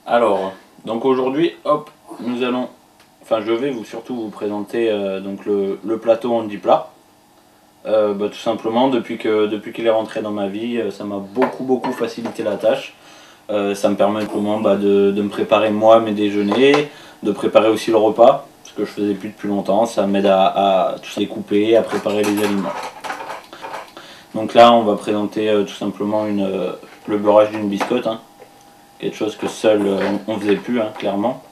Alors, donc aujourd'hui, hop, nous allons, enfin je vais surtout vous présenter donc le plateau handi plat. Tout simplement, depuis qu'il est rentré dans ma vie, ça m'a beaucoup facilité la tâche. Ça me permet simplement de me préparer moi mes déjeuners, de préparer aussi le repas, ce que je faisais plus depuis longtemps. Ça m'aide à tout découper, à préparer les aliments. Donc là, on va présenter tout simplement le beurrage d'une biscotte. Hein. Quelque chose que seul on faisait plus, hein, clairement.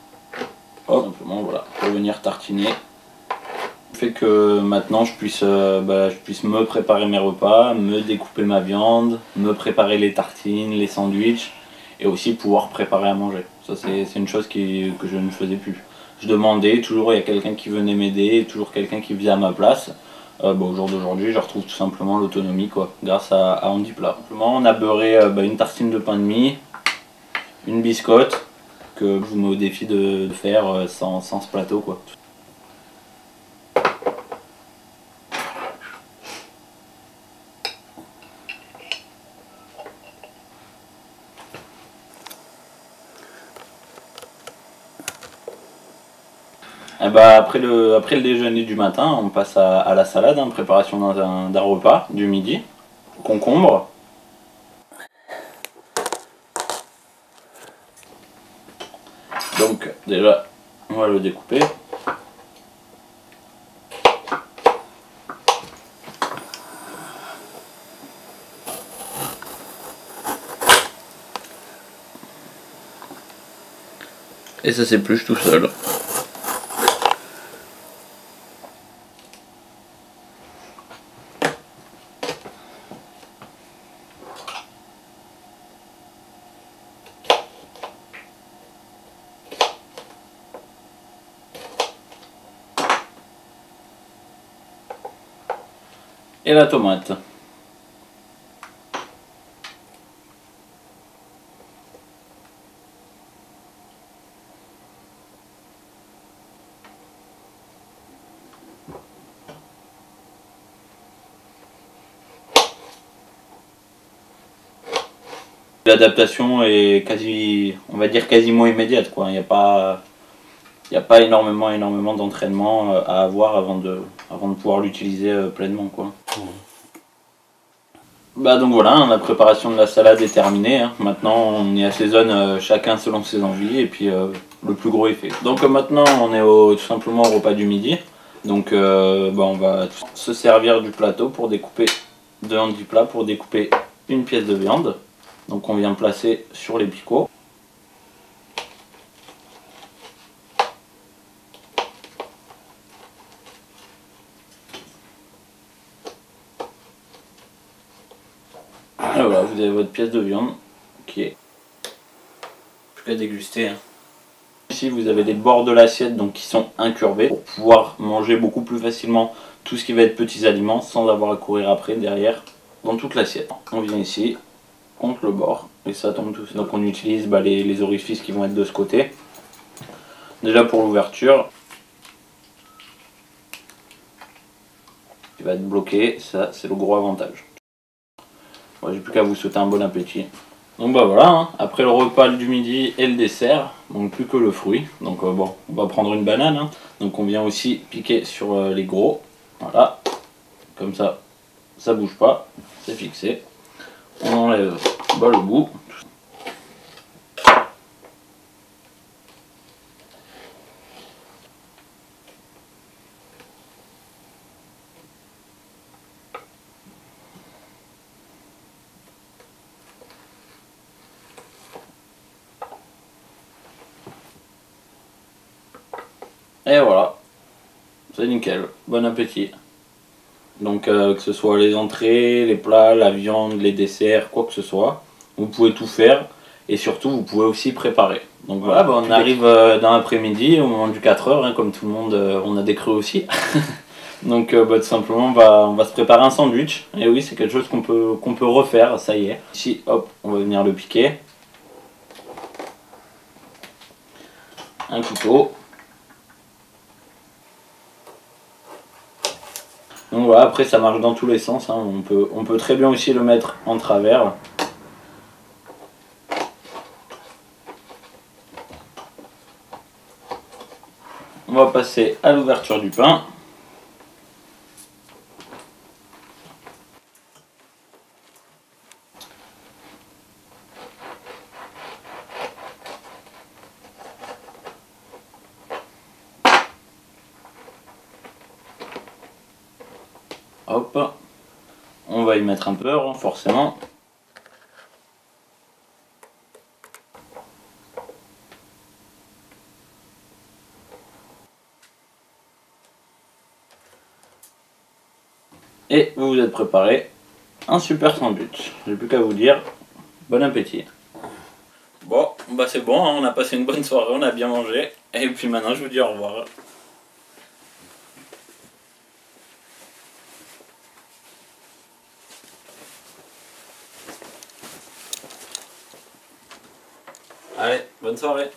Hop, simplement voilà, pour venir tartiner. Fait que maintenant je puisse me préparer mes repas, me découper ma viande, me préparer les tartines, les sandwichs et aussi pouvoir préparer à manger. Ça c'est une chose que je ne faisais plus. Je demandais, toujours il y a quelqu'un qui venait m'aider, toujours quelqu'un qui faisait à ma place. Au jour d'aujourd'hui je retrouve tout simplement l'autonomie quoi, grâce à Handi Plat. Simplement on a beurré une tartine de pain de mie, une biscotte que je vous mets au défi de faire sans ce plateau quoi. Après le déjeuner du matin, on passe à la salade, hein, préparation d'un repas du midi. Concombre. Donc déjà, on va le découper. Et ça s'épluche tout seul. Et la tomate. L'adaptation est on va dire quasiment immédiate quoi. Il n'y a pas énormément d'entraînement à avoir avant de pouvoir l'utiliser pleinement quoi. Donc voilà, la préparation de la salade est terminée. Hein. Maintenant on y assaisonne chacun selon ses envies et puis le plus gros est fait. Donc maintenant on est tout simplement au repas du midi. Donc on va se servir du plateau pour découper de handi plat pour découper une pièce de viande. Donc on vient placer sur les picots. Et voilà, vous avez votre pièce de viande qui est plus qu'à déguster. Hein. Ici vous avez les bords de l'assiette donc qui sont incurvés pour pouvoir manger beaucoup plus facilement tout ce qui va être petits aliments sans avoir à courir après derrière dans toute l'assiette. On vient ici, contre le bord et ça tombe tout seul. Donc on utilise les orifices qui vont être de ce côté. Déjà pour l'ouverture, il va être bloqué, ça c'est le gros avantage. J'ai plus qu'à vous souhaiter un bon appétit. Donc voilà, hein, après le repas du midi et le dessert, donc plus que le fruit. Donc on va prendre une banane. Hein. Donc on vient aussi piquer sur les gros. Voilà, comme ça bouge pas, c'est fixé. On enlève le bout. Et voilà, c'est nickel, bon appétit. Donc que ce soit les entrées, les plats, la viande, les desserts, quoi que ce soit, vous pouvez tout faire et surtout vous pouvez aussi préparer. Donc voilà, on arrive dans l'après-midi au moment du 4h, hein, comme tout le monde, on a des creux aussi. Donc tout simplement on va se préparer un sandwich. Et oui, c'est quelque chose qu'on peut refaire, ça y est. Ici, hop, on va venir le piquer. Un couteau. Donc voilà, après ça marche dans tous les sens, hein. On peut très bien aussi le mettre en travers. on va passer à l'ouverture du pain. Hop, on va y mettre un peu, hein, forcément. Et vous vous êtes préparé un super sandwich. J'ai plus qu'à vous dire, bon appétit. Bon, bah c'est bon, hein, on a passé une bonne soirée, on a bien mangé. Et puis maintenant je vous dis au revoir. Allez, bonne soirée.